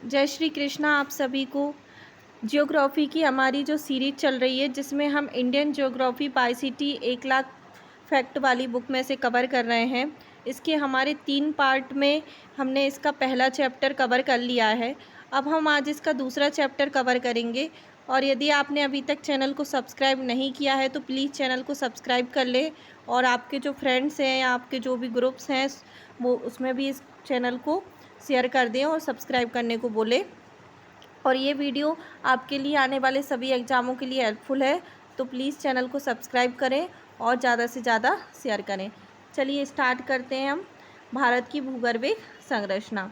जय श्री कृष्णा आप सभी को। जियोग्राफी की हमारी जो सीरीज चल रही है जिसमें हम इंडियन जियोग्राफी बाईसीटी 1 लाख फैक्ट वाली बुक में से कवर कर रहे हैं। इसके हमारे 3 पार्ट में हमने इसका पहला चैप्टर कवर कर लिया है। अब हम आज इसका दूसरा चैप्टर कवर करेंगे। और यदि आपने अभी तक चैनल को सब्सक्राइब नहीं किया है तो प्लीज़ चैनल को सब्सक्राइब कर ले और आपके जो फ्रेंड्स हैं या आपके जो भी ग्रुप्स हैं वो उसमें भी इस चैनल को शेयर कर दें और सब्सक्राइब करने को बोले। और ये वीडियो आपके लिए आने वाले सभी एग्ज़ामों के लिए हेल्पफुल है, तो प्लीज़ चैनल को सब्सक्राइब करें और ज़्यादा से ज़्यादा शेयर करें। चलिए स्टार्ट करते हैं हम। भारत की भूगर्भिक संरचना।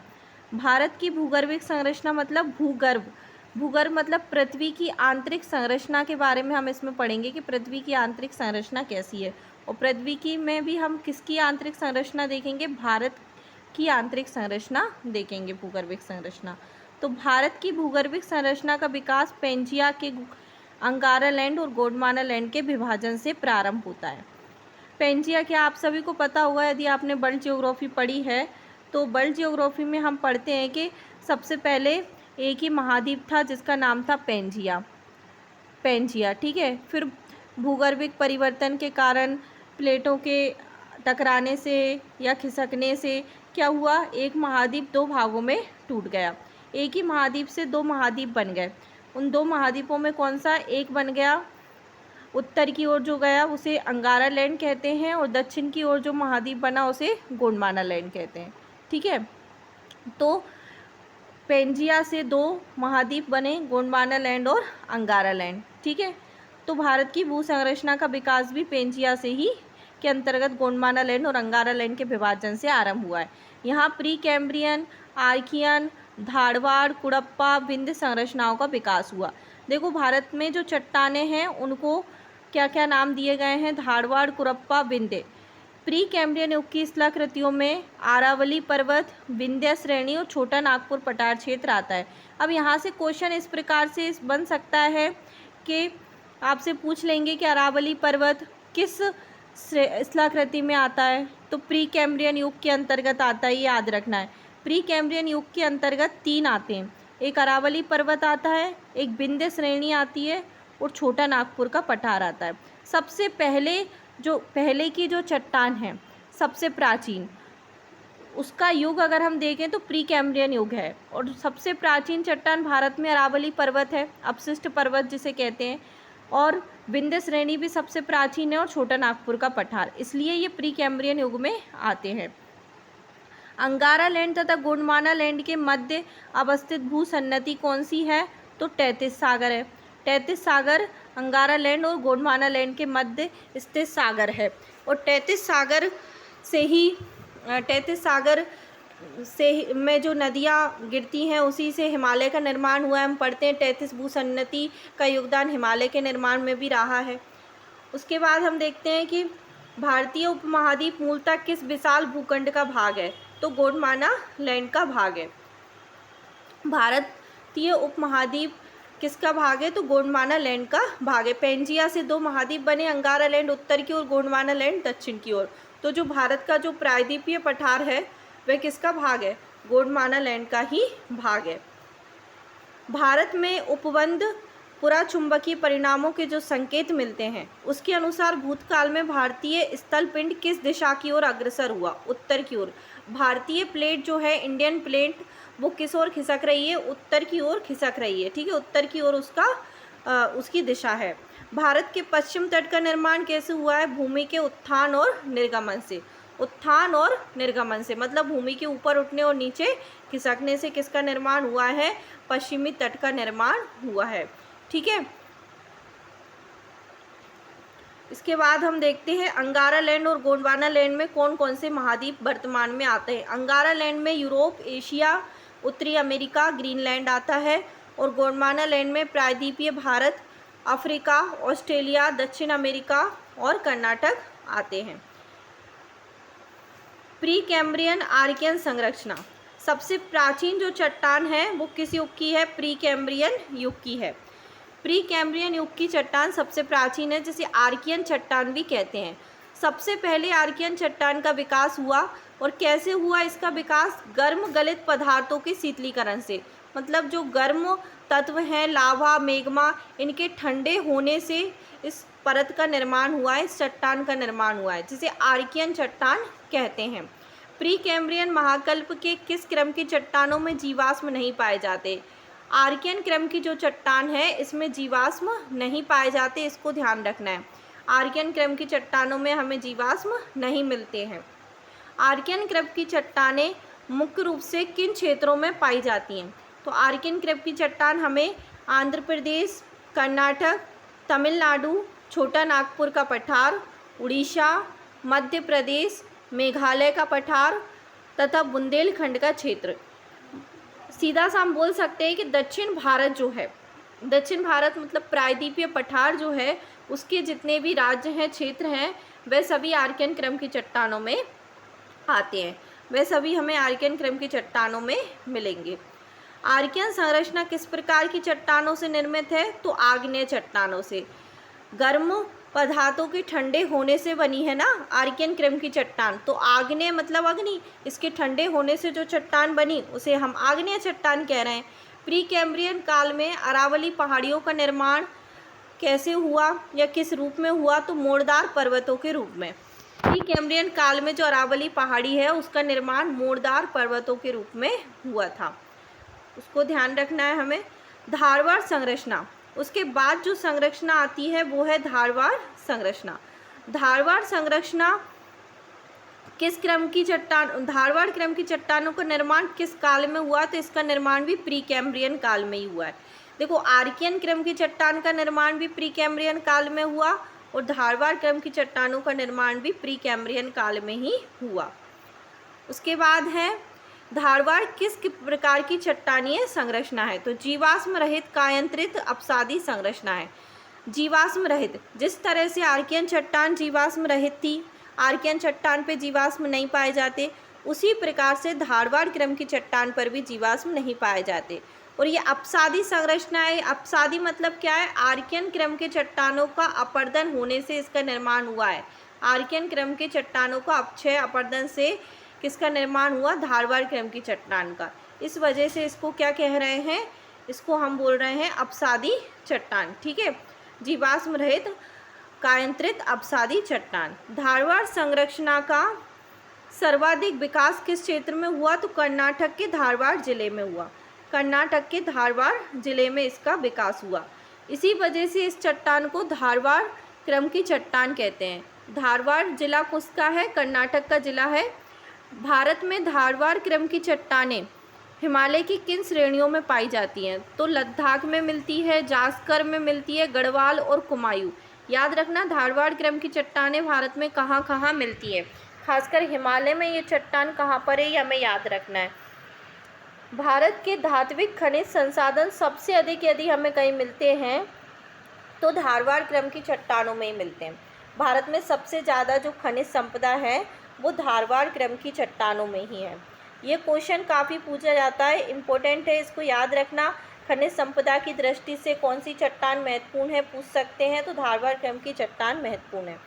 भारत की भूगर्भिक संरचना मतलब भूगर्भ। भूगर्भ मतलब पृथ्वी की आंतरिक संरचना के बारे में हम इसमें पढ़ेंगे कि पृथ्वी की आंतरिक संरचना कैसी है। और पृथ्वी की में भी हम किसकी आंतरिक संरचना देखेंगे, भारत की आंतरिक संरचना देखेंगे, भूगर्भिक संरचना। तो भारत की भूगर्भिक संरचना का विकास पेंजिया के अंगारा लैंड और गोंडवाना लैंड के विभाजन से प्रारंभ होता है। पेंजिया क्या आप सभी को पता होगा यदि आपने वर्ल्ड जियोग्राफी पढ़ी है। तो वर्ल्ड जियोग्राफी में हम पढ़ते हैं कि सबसे पहले एक ही महाद्वीप था जिसका नाम था पेंजिया। पेंजिया, ठीक है। फिर भूगर्भिक परिवर्तन के कारण प्लेटों के टकराने से या खिसकने से क्या हुआ, एक महाद्वीप 2 भागों में टूट गया। एक ही महाद्वीप से 2 महाद्वीप बन गए। उन 2 महाद्वीपों में कौन सा एक बन गया, उत्तर की ओर जो गया उसे अंगारा लैंड कहते हैं और दक्षिण की ओर जो महाद्वीप बना उसे गोंडवाना लैंड कहते हैं, ठीक है। तो पेंजिया से 2 महाद्वीप बने, गोंडवाना लैंड और अंगारा लैंड, ठीक है। तो भारत की भू संरचना का विकास भी पेंजिया से ही के अंतर्गत गोंडवाना लैंड और अंगारा लैंड के विभाजन से आरंभ हुआ है। यहाँ Precambrian, Archaean, Dharwar, Cuddapah, Vindhya संरचनाओं का विकास हुआ। देखो भारत में जो चट्टानें हैं उनको क्या क्या नाम दिए गए हैं, धारवाड़, कुड़प्पा, विंध्य। प्री कैम्ब्रियन युग की स्थलाकृतियों में आरावली पर्वत, विंध्य श्रेणी और छोटा नागपुर पठार क्षेत्र आता है। अब यहाँ से क्वेश्चन इस प्रकार से बन सकता है कि आपसे पूछ लेंगे कि अरावली पर्वत किस स्थलाकृति में आता है, तो प्री कैम्ब्रियन युग के अंतर्गत आता है, ये याद रखना है। प्री कैम्ब्रियन युग के अंतर्गत 3 आते हैं, एक अरावली पर्वत आता है, एक विंध्य श्रेणी आती है और छोटा नागपुर का पठार आता है। सबसे पहले की जो चट्टान है सबसे प्राचीन, उसका युग अगर हम देखें तो प्री कैम्ब्रियन युग है। और सबसे प्राचीन चट्टान भारत में अरावली पर्वत है, अपशिष्ट पर्वत जिसे कहते हैं। और विंध्य श्रेणी भी सबसे प्राचीन है और छोटा नागपुर का पठार, इसलिए ये प्री कैम्ब्रियन युग में आते हैं। अंगारा लैंड तथा गोंडवाना लैंड के मध्य अवस्थित भूसन्नति कौन सी है, तो तैतीस सागर है। तैतीस सागर अंगारा लैंड और गोंडवाना लैंड के मध्य स्थित सागर है। और तैतीस सागर में जो नदियाँ गिरती हैं उसी से हिमालय का निर्माण हुआ है। हम पढ़ते हैं 33 भूसन्नति का योगदान हिमालय के निर्माण में भी रहा है। उसके बाद हम देखते हैं कि भारतीय उपमहाद्वीप मूलतः किस विशाल भूखंड का भाग है, तो गोंडवाना लैंड का भाग है। भारतीय उपमहाद्वीप किसका भाग है, तो गोंडवाना लैंड का भाग है। पेंजिया से 2 महाद्वीप बने, अंगारा लैंड उत्तर की ओर, गोंडवाना लैंड दक्षिण की ओर। तो जो भारत का जो प्रायद्वीपीय पठार है वह किसका भाग है, गोंडवाना लैंड का ही भाग है। भारत में उपबंध पुराचुंबकीय परिणामों के जो संकेत मिलते हैं उसके अनुसार भूतकाल में भारतीय स्थल पिंड किस दिशा की ओर अग्रसर हुआ, उत्तर की ओर। भारतीय प्लेट जो है, इंडियन प्लेट, वो किस ओर खिसक रही है, उत्तर की ओर खिसक रही है, ठीक है। उत्तर की ओर उसकी दिशा है। भारत के पश्चिम तट का निर्माण कैसे हुआ है, भूमि के उत्थान और निर्गमन से। उत्थान और निर्गमन से मतलब भूमि के ऊपर उठने और नीचे खिसकने से किसका निर्माण हुआ है, पश्चिमी तट का निर्माण हुआ है, ठीक है। इसके बाद हम देखते हैं अंगारा लैंड और गोंडवाना लैंड में कौन कौन से महाद्वीप वर्तमान में आते हैं। अंगारा लैंड में यूरोप, एशिया, उत्तरी अमेरिका, ग्रीनलैंड आता है। और गोंडवाना लैंड में प्रायद्वीपीय भारत, अफ्रीका, ऑस्ट्रेलिया, दक्षिण अमेरिका और कर्नाटक आते हैं। प्री कैम्ब्रियन आर्कियन संरचना, सबसे प्राचीन जो चट्टान है वो किस युग की है, प्री कैम्ब्रियन युग की है। प्री कैम्ब्रियन युग की चट्टान सबसे प्राचीन है, जिसे आर्कियन चट्टान भी कहते हैं। सबसे पहले आर्कियन चट्टान का विकास हुआ और कैसे हुआ इसका विकास? गर्म गलित पदार्थों के शीतलीकरण से, मतलब जो गर्म तत्व हैं लावा, मैग्मा, इनके ठंडे होने से इस परत का निर्माण हुआ है, इस चट्टान का निर्माण हुआ है, जिसे आर्कियन चट्टान कहते हैं। प्री कैम्ब्रियन महाकल्प के किस क्रम की चट्टानों में जीवाश्म नहीं पाए जाते? आर्कियन क्रम की जो चट्टान है इसमें जीवाश्म नहीं पाए जाते, इसको ध्यान रखना है। आर्कियन क्रम की चट्टानों में हमें जीवाश्म नहीं मिलते हैं। आर्कियन क्रम की चट्टानें मुख्य रूप से किन क्षेत्रों में पाई जाती हैं? तो आर्कियन क्रम की चट्टान हमें आंध्र प्रदेश, कर्नाटक, तमिलनाडु, छोटा नागपुर का पठार, उड़ीसा, मध्य प्रदेश, मेघालय का पठार तथा बुंदेलखंड का क्षेत्र। सीधा सा हम बोल सकते हैं कि दक्षिण भारत जो है, दक्षिण भारत मतलब प्रायद्वीपीय पठार जो है, उसके जितने भी राज्य हैं, क्षेत्र हैं, वह सभी आर्कियन क्रम की चट्टानों में आते हैं। वह सभी हमें आर्कियन क्रम की चट्टानों में मिलेंगे। आर्कियन संरचना किस प्रकार की चट्टानों से निर्मित है? तो आग्नेय चट्टानों से। गर्म पदार्थों के ठंडे होने से बनी है ना आर्कियन क्रम की चट्टान, तो आग्नेय मतलब अग्नि, इसके ठंडे होने से जो चट्टान बनी उसे हम आग्नेय चट्टान कह रहे हैं। प्री कैम्ब्रियन काल में अरावली पहाड़ियों का निर्माण कैसे हुआ या किस रूप में हुआ? तो मोड़दार पर्वतों के रूप में। प्री कैम्ब्रियन काल में जो अरावली पहाड़ी है उसका निर्माण मोड़दार पर्वतों के रूप में हुआ था, उसको ध्यान रखना है हमें। धारवाड़ संरचना, उसके बाद जो संरचना आती है वो है धारवाड़ संरचना। धारवाड़ संरचना किस क्रम की चट्टान, धारवाड़ क्रम की चट्टानों का निर्माण किस काल में हुआ? तो इसका निर्माण भी प्री कैम्ब्रियन काल में ही हुआ है। देखो, आर्कियन क्रम की चट्टान का निर्माण भी प्री कैम्ब्रियन काल में हुआ और धारवाड़ क्रम की चट्टानों का निर्माण भी प्री कैम्ब्रियन काल में ही हुआ। उसके बाद है धारवाड़ किस प्रकार की चट्टानीय संरचना है? तो जीवाश्म रहित कायांतरित अपसादी संरचना है। जीवाश्म रहित, जिस तरह से आर्कियन चट्टान जीवाश्म रहित थी, आर्कियन चट्टान पे जीवाश्म नहीं पाए जाते, उसी प्रकार से धारवाड़ क्रम की चट्टान पर भी जीवाश्म नहीं पाए जाते। और ये अपसादी संरचना है। अपसादी मतलब क्या है? आर्कियन क्रम के चट्टानों का अपरदन होने से इसका निर्माण हुआ है। आर्कियन क्रम के चट्टानों का अपक्षय अपरदन से किसका निर्माण हुआ? धारवाड़ क्रम की चट्टान का। इस वजह से इसको क्या कह रहे हैं? इसको हम बोल रहे हैं अपसादी चट्टान। ठीक है, जीवाश्म रहित कायांतरित अपसादी चट्टान। धारवाड़ संरचना का सर्वाधिक विकास किस क्षेत्र में हुआ? तो कर्नाटक के धारवाड़ जिले में हुआ। कर्नाटक के धारवाड़ जिले में इसका विकास हुआ। इसी वजह से इस चट्टान को धारवाड़ क्रम की चट्टान कहते हैं। धारवाड़ जिला किसका है? कर्नाटक का जिला है। भारत में धारवाड़ क्रम की चट्टानें हिमालय की किन श्रेणियों में पाई जाती हैं? तो लद्दाख में मिलती है, जास्कर में मिलती है, गढ़वाल और कुमायूं। याद रखना, धारवाड़ क्रम की चट्टानें भारत में कहाँ कहाँ मिलती है, खासकर हिमालय में ये चट्टान कहाँ पर है, ये हमें याद रखना है। भारत के धात्विक खनिज संसाधन सबसे अधिक यदि हमें कहीं मिलते हैं तो धारवाड़ क्रम की चट्टानों में ही मिलते हैं। भारत में सबसे ज़्यादा जो खनिज संपदा है वो धारवाड़ क्रम की चट्टानों में ही है। ये क्वेश्चन काफ़ी पूछा जाता है, इम्पोर्टेंट है, इसको याद रखना। खनिज संपदा की दृष्टि से कौन सी चट्टान महत्वपूर्ण है पूछ सकते हैं, तो धारवाड़ क्रम की चट्टान महत्वपूर्ण है।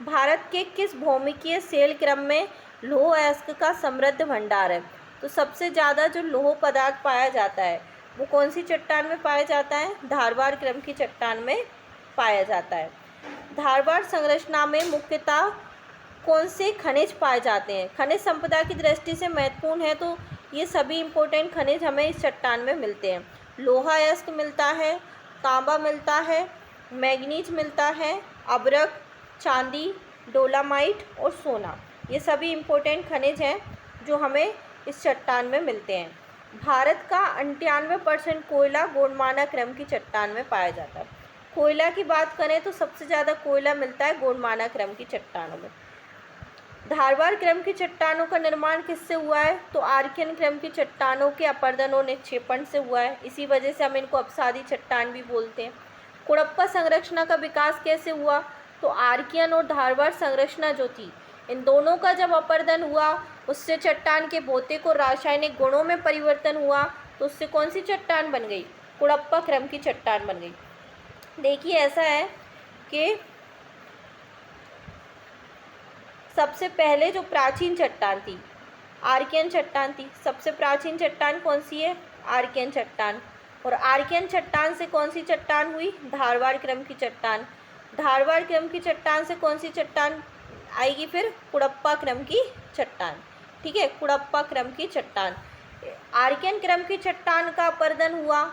भारत के किस भौमिकीय शैल क्रम में लौह अयस्क का समृद्ध भंडार है? तो सबसे ज़्यादा जो लौह पदार्थ पाया जाता है वो कौन सी चट्टान में पाया जाता है? धारवाड़ क्रम की चट्टान में पाया जाता है। धारवाड़ संरचना में मुख्यतः कौन से खनिज पाए जाते हैं? खनिज संपदा की दृष्टि से महत्वपूर्ण है तो ये सभी इम्पोर्टेंट खनिज हमें इस चट्टान में मिलते हैं। लोहा अयस्क मिलता है, तांबा मिलता है, मैग्नीज मिलता है, अभ्रक, चांदी, डोलामाइट और सोना, ये सभी इम्पोर्टेंट खनिज हैं जो हमें इस चट्टान में मिलते हैं। भारत का 98% कोयला गोंडमाना क्रम की चट्टान में पाया जाता है। कोयला की बात करें तो सबसे ज़्यादा कोयला मिलता है गोंडमाना क्रम की चट्टानों में। धारवाड़ क्रम की चट्टानों का निर्माण किससे हुआ है? तो आर्कियन क्रम की चट्टानों के अपरदन और निक्षेपण से हुआ है। इसी वजह से हम इनको अपसादी चट्टान भी बोलते हैं। कुड़प्पा संरचना का विकास कैसे हुआ? तो आर्कियन और धारवाड़ संरचना जो थी, इन दोनों का जब अपरदन हुआ उससे चट्टान के भौतिक और रासायनिक गुणों में परिवर्तन हुआ तो उससे कौन सी चट्टान बन गई? कुड़प्पा क्रम की चट्टान बन गई। देखिए, ऐसा है कि सबसे पहले जो प्राचीन चट्टान थी आर्कियन चट्टान थी। सबसे प्राचीन चट्टान कौन सी है? आर्कियन चट्टान। और आर्कियन चट्टान से कौन सी चट्टान हुई? धारवाड़ क्रम की चट्टान। धारवाड़ क्रम की चट्टान से कौन सी चट्टान आएगी फिर? कुड़प्पा क्रम की चट्टान। ठीक है, कुड़प्पा क्रम की चट्टान। आर्कियन क्रम की चट्टान का अपरदन हुआ,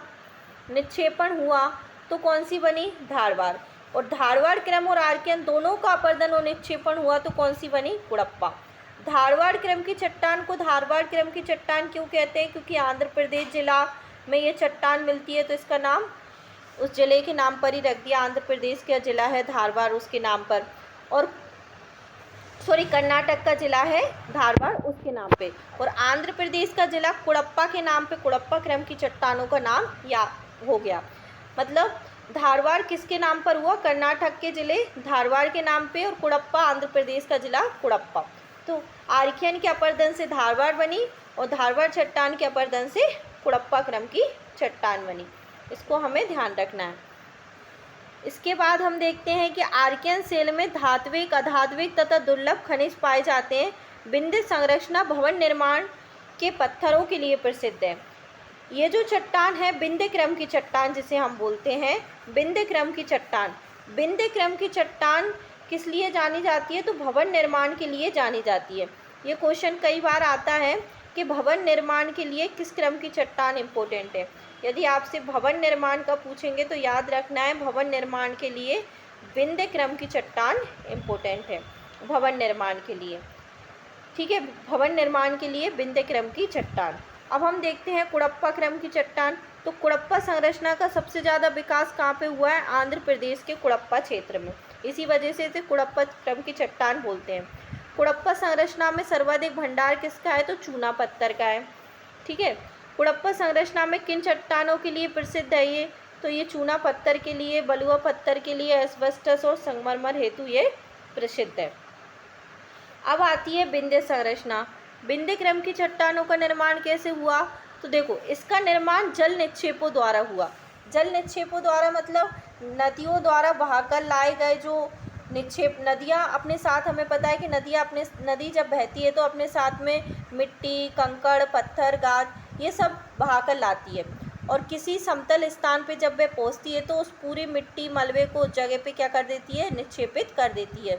निक्षेपण हुआ, तो कौन सी बनी? धारवाड़। और धारवाड़ क्रम और आर्कियन दोनों का अपरदन और निक्षेपण हुआ तो कौन सी बनी? कुड़प्पा। धारवाड़ क्रम की चट्टान को धारवाड़ क्रम की चट्टान क्यों कहते हैं? क्योंकि आंध्र प्रदेश जिला में ये चट्टान मिलती है, तो इसका नाम उस जिले के नाम पर ही रख दिया। आंध्र प्रदेश का जिला है धारवाड़, उसके नाम पर। और कर्नाटक का जिला है धारवाड़, उसके नाम पे। और आंध्र प्रदेश का जिला कुड़प्पा के नाम पे, कुड़प्पा क्रम की चट्टानों का नाम या हो गया। मतलब धारवाड़ किसके नाम पर हुआ? कर्नाटक के जिले धारवाड़ के नाम पे, और कुड़प्पा आंध्र प्रदेश का जिला कुड़प्पा। तो आर्कियन के अपरदन से धारवाड़ बनी और धारवाड़ चट्टान के अपरदन से कुड़प्पा क्रम की चट्टान बनी। इसको हमें ध्यान रखना है। इसके बाद हम देखते हैं कि आर्कियन शैल में धात्विक, अधात्विक तथा दुर्लभ खनिज पाए जाते हैं। विंध्य संरचना भवन निर्माण के पत्थरों के लिए प्रसिद्ध है। ये जो चट्टान है विंध्य क्रम की चट्टान जिसे हम बोलते हैं, विंध्य क्रम की चट्टान। विंध्य क्रम की चट्टान किस लिए जानी जाती है? तो भवन निर्माण के लिए जानी जाती है। ये क्वेश्चन कई बार आता है कि भवन निर्माण के लिए किस क्रम की चट्टान इम्पोर्टेंट है। यदि आपसे भवन निर्माण का पूछेंगे तो याद रखना है भवन निर्माण के लिए विंध्य क्रम की चट्टान इम्पोर्टेंट है, भवन निर्माण के लिए। ठीक है, भवन निर्माण के लिए विंध्य क्रम की चट्टान। अब हम देखते हैं कुड़प्पा क्रम की चट्टान। तो कुड़प्पा संरचना का सबसे ज़्यादा विकास कहाँ पे हुआ है? आंध्र प्रदेश के कुड़प्पा क्षेत्र में। इसी वजह से इसे कुड़प्पा क्रम की चट्टान बोलते हैं। कुड़प्पा संरचना में सर्वाधिक भंडार किसका है? तो चूना पत्थर का है। ठीक है, कुड़प्पा संरचना में किन चट्टानों के लिए प्रसिद्ध है ये? तो ये चूना पत्थर के लिए, बलुआ पत्थर के लिए, एस्बेस्टस और संगमरमर हेतु ये प्रसिद्ध है। अब आती है विंध्य संरचना। विंध्य क्रम की चट्टानों का निर्माण कैसे हुआ? तो देखो, इसका निर्माण जल निक्षेपों द्वारा हुआ। जल निक्षेपों द्वारा मतलब नदियों द्वारा बहाकर लाए गए जो निक्षेप। नदियाँ अपने साथ, हमें पता है कि नदी जब बहती है तो अपने साथ में मिट्टी, कंकड़, पत्थर, गाद ये सब बहाकर लाती है। और किसी समतल स्थान पे जब वह पहुँचती है तो उस पूरी मिट्टी मलबे को उस जगह पे क्या कर देती है? निक्षेपित कर देती है।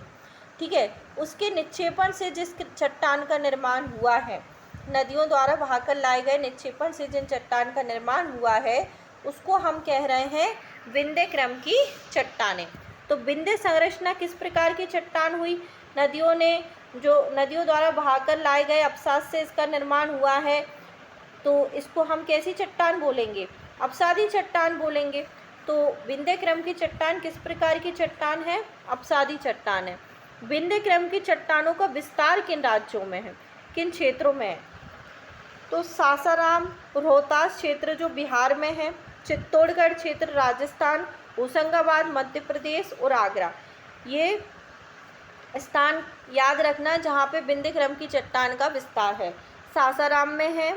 ठीक है, उसके निक्षेपण से जिस चट्टान का निर्माण हुआ है, नदियों द्वारा बहाकर लाए गए निक्षेपण से जिन चट्टान का निर्माण हुआ है उसको हम कह रहे हैं विंध्य क्रम की चट्टानें। तो विंध्य संरचना किस प्रकार की चट्टान हुई? नदियों द्वारा बहाकर लाए गए अवसाद से इसका निर्माण हुआ है, तो इसको हम कैसी चट्टान बोलेंगे? अवसादी चट्टान बोलेंगे। तो विंध्य क्रम की चट्टान किस प्रकार की चट्टान है? अवसादी चट्टान है। विंध्य क्रम की चट्टानों का विस्तार किन राज्यों में है, किन क्षेत्रों में है? तो सासाराम, रोहतास क्षेत्र जो बिहार में है, चित्तौड़गढ़ क्षेत्र राजस्थान, होशंगाबाद मध्य प्रदेश और आगरा, ये स्थान याद रखना जहाँ पे विंध्य क्रम की चट्टान का विस्तार है। सासाराम में है,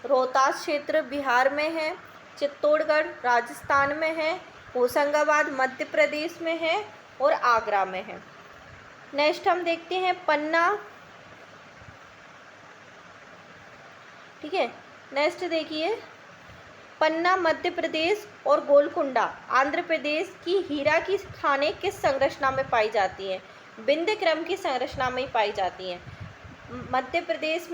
रोहतास क्षेत्र बिहार में है, चित्तौड़गढ़ राजस्थान में है, होशंगाबाद मध्य प्रदेश में है और आगरा में है। नेक्स्ट हम देखते हैं पन्ना। ठीक है, नेक्स्ट देखिए, पन्ना मध्य प्रदेश और गोलकुंडा आंध्र प्रदेश की हीरा की खानें किस संरचना में पाई जाती हैं? विंध्य क्रम की संरचना में ही पाई जाती हैं। मध्य प्रदेश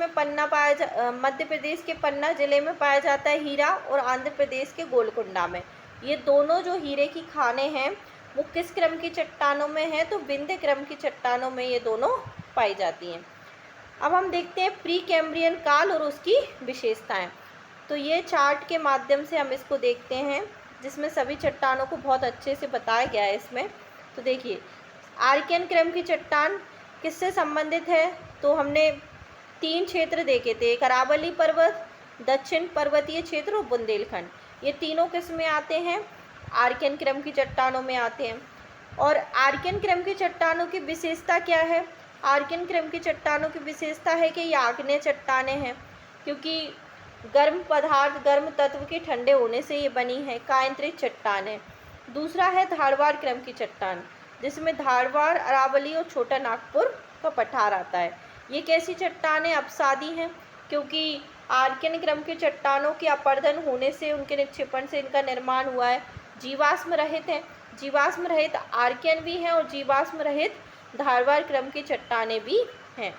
के पन्ना जिले में पाया जाता है हीरा, और आंध्र प्रदेश के गोलकुंडा में। ये दोनों जो हीरे की खानें हैं वो किस क्रम की चट्टानों में है? तो विंध्य क्रम की चट्टानों में ये दोनों पाई जाती हैं। अब हम देखते हैं प्री कैम्ब्रियन काल और उसकी विशेषताएं। तो ये चार्ट के माध्यम से हम इसको देखते हैं जिसमें सभी चट्टानों को बहुत अच्छे से बताया गया है इसमें। तो देखिए, आर्कियन क्रम की चट्टान किससे संबंधित है? तो हमने 3 क्षेत्र देखे थे, एक अरावली पर्वत, दक्षिण पर्वतीय क्षेत्र और बुंदेलखंड। ये तीनों किस में आते हैं? आर्कियन क्रम की चट्टानों में आते हैं। और आर्कियन क्रम की चट्टानों की विशेषता क्या है? आर्कियन क्रम की चट्टानों की विशेषता है कि ये आग्नेय चट्टानें हैं, क्योंकि गर्म तत्व के ठंडे होने से ये बनी है। कायांतरित चट्टान है। दूसरा है धारवाड़ क्रम की चट्टान, जिसमें धारवाड़, अरावली और छोटा नागपुर का पठार आता है। ये कैसी चट्टानें? अवसादी हैं। क्योंकि आर्कियन क्रम के चट्टानों के अपरदन होने से, उनके निक्षेपण से इनका निर्माण हुआ है। जीवाश्म रहित है, जीवाश्म रहित आर्कियन भी हैं और जीवाश्म रहित धारवाड़ क्रम की चट्टानें भी हैं।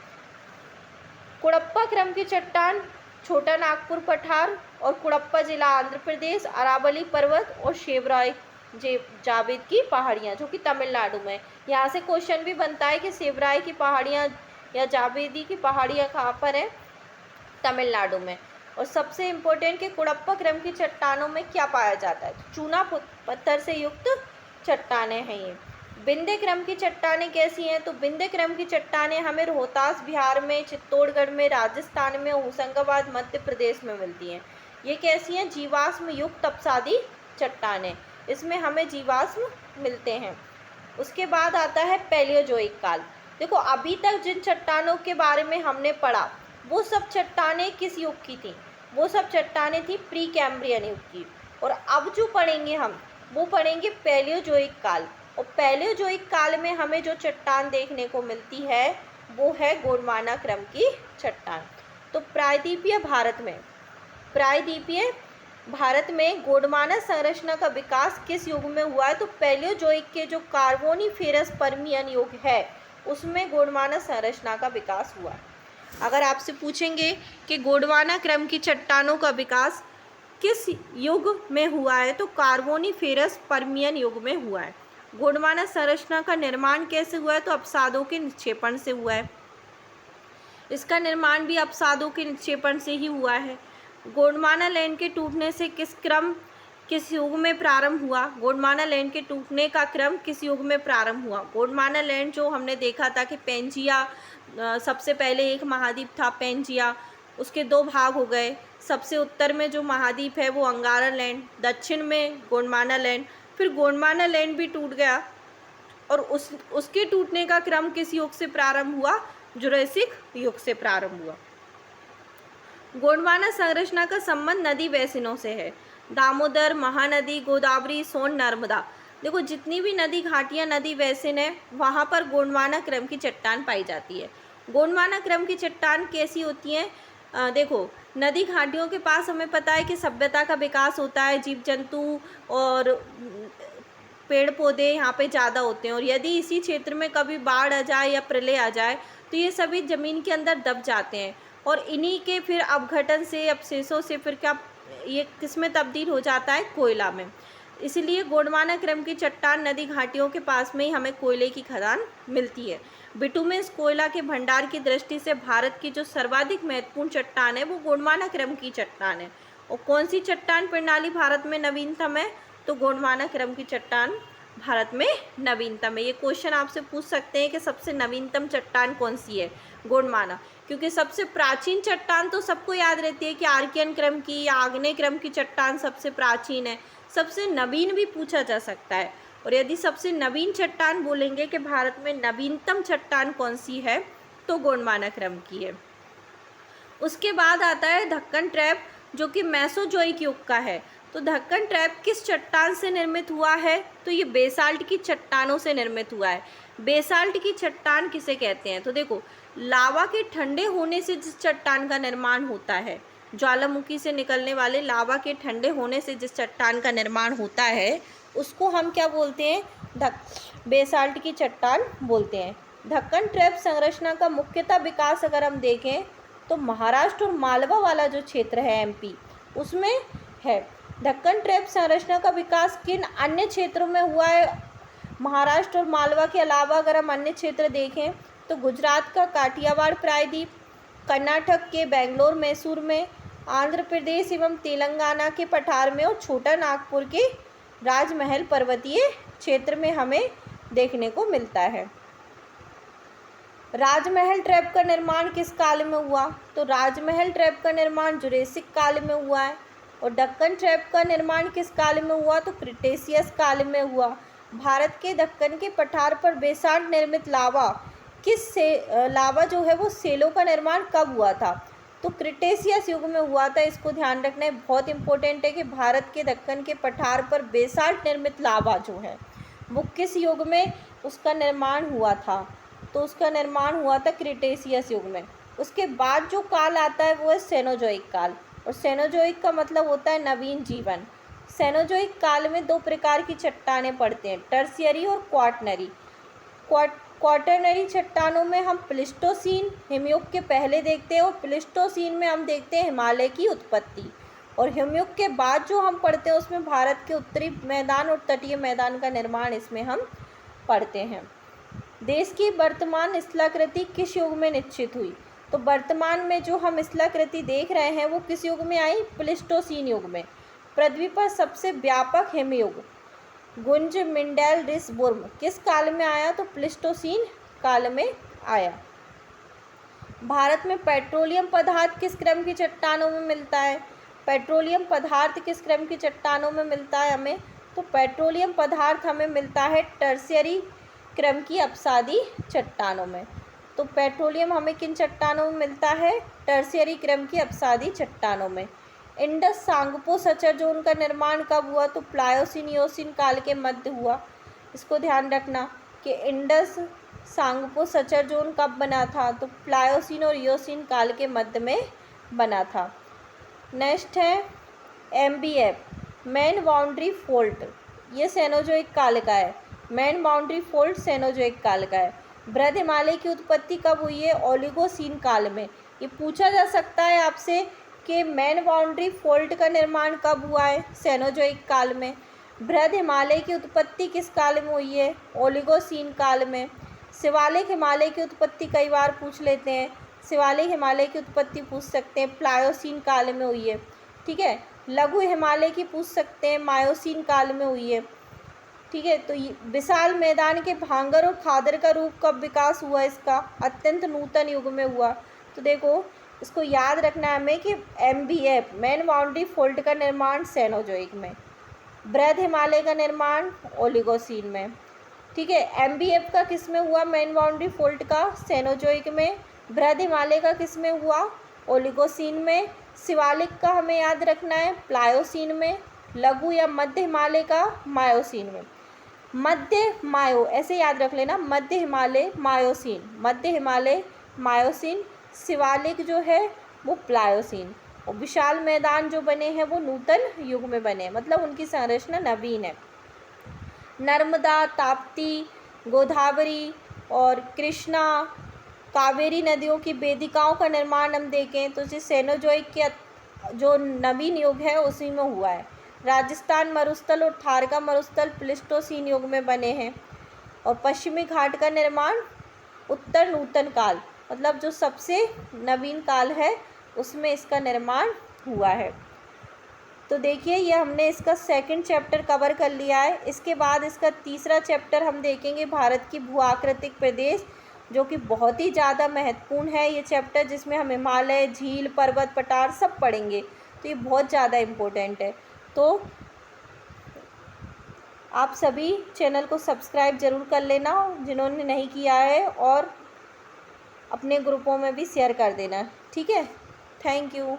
कुड़प्पा क्रम की चट्टान छोटा नागपुर पठार और कुड़प्पा जिला आंध्र प्रदेश, अरावली पर्वत और सेवराय जावेद की पहाड़ियाँ जो कि तमिलनाडु में। यहाँ से क्वेश्चन भी बनता है कि सेवराय की पहाड़ियाँ या जावेदी की पहाड़ियाँ कहाँ पर हैं? तमिलनाडु में। और सबसे इम्पोर्टेंट कि कुड़प्पा क्रम की चट्टानों में क्या पाया जाता है? चूना पत्थर से युक्त चट्टानें हैं ये। विंध्य क्रम की चट्टानें कैसी हैं? तो विंध्य क्रम की चट्टानें हमें रोहतास बिहार में, चित्तौड़गढ़ में, राजस्थान में, होशंगाबाद मध्य प्रदेश में मिलती हैं। ये कैसी हैं? जीवाश्म युक्त अपसादी चट्टानें, इसमें हमें जीवाश्म मिलते हैं। उसके बाद आता है पैलियोजोइक काल। देखो, अभी तक जिन चट्टानों के बारे में हमने पढ़ा वो सब चट्टानें किस युग की थी? वो सब चट्टानें थी प्री कैम्ब्रियन युग की। और अब जो पढ़ेंगे हम वो पढ़ेंगे पैलियोजोइक काल। और पैलियोजोइक काल में हमें जो चट्टान देखने को मिलती है वो है गोंडवाना क्रम की चट्टान। तो प्रायद्वीपीय भारत में गोंडवाना संरचना का विकास किस युग में हुआ है? तो पैलियोजोइक के जो कार्बोनिफेरस पर्मियन युग है उसमें गोंडवाना संरचना का विकास हुआ है। अगर आपसे पूछेंगे कि गोंडवाना क्रम की चट्टानों का विकास किस युग में हुआ है तो कार्बोनिफेरस पर्मियन युग में हुआ है। गोंडवाना संरचना का निर्माण कैसे हुआ है? तो अपसादों के निक्षेपण से हुआ है। इसका निर्माण भी अपसादों के निक्षेपण से ही हुआ है। गोंडवाना लैंड के टूटने से किस युग में प्रारंभ हुआ? गोंडवाना लैंड के टूटने का क्रम किस युग में प्रारंभ हुआ? गोंडवाना लैंड जो हमने देखा था कि पेंजिया सबसे पहले एक महाद्वीप था पेंजिया, उसके दो भाग हो गए। सबसे उत्तर में जो महाद्वीप है वो अंगारा लैंड, दक्षिण में गोंडवाना लैंड। फिर गोंडवाना लैंड भी टूट गया और उसके टूटने का क्रम किस युग से प्रारंभ हुआ? जुरासिक युग से प्रारंभ हुआ। गोंडवाना संरचना का संबंध नदी बेसिनों से है। दामोदर, महानदी, गोदावरी, सोन, नर्मदा। देखो, जितनी भी नदी घाटियाँ, नदी बेसिन है वहाँ पर गोंडवाना क्रम की चट्टान पाई जाती है। गोंडवाना क्रम की चट्टान कैसी होती हैं? देखो, नदी घाटियों के पास हमें पता है कि सभ्यता का विकास होता है, जीव जंतु और पेड़ पौधे यहाँ पे ज़्यादा होते हैं। और यदि इसी क्षेत्र में कभी बाढ़ आ जाए या प्रलय आ जाए तो ये सभी ज़मीन के अंदर दब जाते हैं और इन्हीं के फिर अपघटन से, अवशेषों से फिर क्या ये किसमें तब्दील हो जाता है? कोयला में। इसलिए गोंडवाना क्रम की चट्टान नदी घाटियों के पास में ही हमें कोयले की खदान मिलती है। बिटुमेंस कोयला के भंडार की दृष्टि से भारत की जो सर्वाधिक महत्वपूर्ण चट्टान है वो गोंडवाना क्रम की चट्टान है। और कौन सी चट्टान प्रणाली भारत में नवीनतम है? तो गोंडवाना क्रम की चट्टान भारत में नवीनतम है। ये क्वेश्चन आपसे पूछ सकते हैं कि सबसे नवीनतम चट्टान कौन सी है? गोंडवाना, क्योंकि सबसे प्राचीन चट्टान तो सबको याद रहती है कि आर्कियन क्रम की या आग्नेय क्रम की चट्टान सबसे प्राचीन है। सबसे नवीन भी पूछा जा सकता है। और यदि सबसे नवीन चट्टान बोलेंगे कि भारत में नवीनतम चट्टान कौन सी है तो गोंडवाना क्रम की है। उसके बाद आता है दक्कन ट्रैप जो कि मेसोजोइक युग का है। तो दक्कन ट्रैप किस चट्टान से निर्मित हुआ है? तो ये बेसाल्ट की चट्टानों से निर्मित हुआ है। बेसाल्ट की चट्टान किसे कहते हैं? तो देखो, लावा के ठंडे होने से जिस चट्टान का निर्माण होता है, ज्वालामुखी से निकलने वाले लावा के ठंडे होने से जिस चट्टान का निर्माण होता है उसको हम क्या बोलते हैं? बेसाल्ट की चट्टान बोलते हैं। दक्कन ट्रैप संरचना का मुख्यतः विकास अगर हम देखें तो महाराष्ट्र और मालवा वाला जो क्षेत्र है एमपी उसमें है। दक्कन ट्रैप संरचना का विकास किन अन्य क्षेत्रों में हुआ है? महाराष्ट्र और मालवा के अलावा अगर हम अन्य क्षेत्र देखें तो गुजरात का काठियावाड़ प्रायद्वीप, कर्नाटक के बेंगलोर मैसूर में, आंध्र प्रदेश एवं तेलंगाना के पठार में और छोटा नागपुर के राजमहल पर्वतीय क्षेत्र में हमें देखने को मिलता है। राजमहल ट्रैप का निर्माण किस काल में हुआ? तो राजमहल ट्रैप का निर्माण जुरासिक काल में हुआ है। और दक्कन ट्रैप का निर्माण किस काल में हुआ? तो क्रिटेशियस काल में हुआ। भारत के दक्कन के पठार पर बेसाल्ट निर्मित लावा लावा जो है वो सेलों का निर्माण कब हुआ था? तो क्रिटेशियस युग में हुआ था। इसको ध्यान रखना है, बहुत इंपॉर्टेंट है कि भारत के दक्कन के पठार पर बेसाल्ट निर्मित लावा जो है वो किस युग में उसका निर्माण हुआ था? तो उसका निर्माण हुआ था क्रिटेशियस युग में। उसके बाद जो काल आता है वो है सेनोजोइक काल, और सेनोजोइक का मतलब होता है नवीन जीवन। सेनोजोइक काल में दो प्रकार की चट्टानें पड़ते हैं, टर्शियरी और क्वाटरनरी। क्वाटरनरी चट्टानों में हम प्लिस्टोसीन हिमयुग के पहले देखते हैं, और प्लिस्टोसीन में हम देखते हैं हिमालय की उत्पत्ति, और हिमयुग के बाद जो हम पढ़ते हैं उसमें भारत के उत्तरी मैदान और तटीय मैदान का निर्माण इसमें हम पढ़ते हैं। देश की वर्तमान स्थलाकृति किस युग में निश्चित हुई? तो वर्तमान में जो हम स्थलाकृति देख रहे हैं वो किस युग में आई? प्लिस्टोसीन युग में। पृथ्वी पर सबसे व्यापक हिमयुग गुंज मिंडेल रिसबुर्म किस काल में आया? तो प्लिस्टोसीन काल में आया। भारत में पेट्रोलियम पदार्थ किस क्रम की चट्टानों में मिलता है? पेट्रोलियम पदार्थ किस क्रम की चट्टानों में मिलता है हमें? तो पेट्रोलियम पदार्थ हमें मिलता है टर्शियरी क्रम की अपसादी चट्टानों में। तो पेट्रोलियम हमें किन चट्टानों में मिलता है? टर्शियरी क्रम की अपसादी चट्टानों में। इंडस सांगपो सचर जोन का निर्माण कब हुआ? तो प्लायोसीन ईओसीन काल के मध्य हुआ। इसको ध्यान रखना कि इंडस सांगपो सचर जोन कब बना था? तो प्लायोसीन और ईओसीन काल के मध्य में बना था। नेक्स्ट है एमबीएफ मैन बाउंड्री फोल्ट, ये सेनोजोइक काल का है। मैन बाउंड्री फोल्ट सेनोजोइक काल का है। बृहद हिमालय की उत्पत्ति कब हुई है? ओलिगोसीन काल में। ये पूछा जा सकता है आपसे कि मैन बाउंड्री फोल्ट का निर्माण कब हुआ है? सेनोजोइक काल में। बृहद हिमालय की उत्पत्ति किस काल में हुई है? ओलिगोसीन काल में। शिवालिक हिमालय की उत्पत्ति कई बार पूछ लेते हैं, शिवालिक हिमालय की उत्पत्ति पूछ सकते हैं, प्लायोसीन काल में हुई है। ठीक है, लघु हिमालय की पूछ सकते हैं, मायोसीन काल में हुई है। ठीक है, तो विशाल मैदान के भांगर और खादर का रूप कब विकास हुआ? इसका अत्यंत नूतन युग में हुआ। तो देखो इसको याद रखना है हमें कि एमबीएफ मैन बाउंड्री फोल्ट का निर्माण सेनोजोइक में, बृहद हिमालय का निर्माण ओलिगोसीन में। ठीक है, एमबीएफ का किस में हुआ? मैन बाउंड्री फोल्ट का सेनोजोइक में। बृहद हिमालय का किस में हुआ? ओलिगोसीन में। शिवालिक का हमें याद रखना है प्लायोसीन में। लघु या मध्य हिमालय का मायोसीन में। मध्य मायो ऐसे याद रख लेना, मध्य हिमालय मायोसीन, मध्य हिमालय मायोसीन। शिवालिक जो है वो प्लायोसीन, और विशाल मैदान जो बने हैं वो नूतन युग में बने, मतलब उनकी संरचना नवीन है। नर्मदा, ताप्ती, गोदावरी और कृष्णा, कावेरी नदियों की वेदिकाओं का निर्माण हम देखें तो इसे सेनोजोइक के जो नवीन युग है उसी में हुआ है। राजस्थान मरुस्थल और थार का मरुस्थल प्लिस्टोसीन युग में बने हैं, और पश्चिमी घाट का निर्माण उत्तर नूतन काल, मतलब जो सबसे नवीन काल है उसमें इसका निर्माण हुआ है। तो देखिए ये हमने इसका सेकंड चैप्टर कवर कर लिया है। इसके बाद इसका तीसरा चैप्टर हम देखेंगे भारत की भू आकृतिक प्रदेश, जो कि बहुत ही ज़्यादा महत्वपूर्ण है ये चैप्टर, जिसमें हम हिमालय, झील, पर्वत, पठार सब पढ़ेंगे। तो ये बहुत ज़्यादा इम्पोर्टेंट है। तो आप सभी चैनल को सब्सक्राइब ज़रूर कर लेना जिन्होंने नहीं किया है, और अपने ग्रुपों में भी शेयर कर देना। ठीक है, थैंक यू।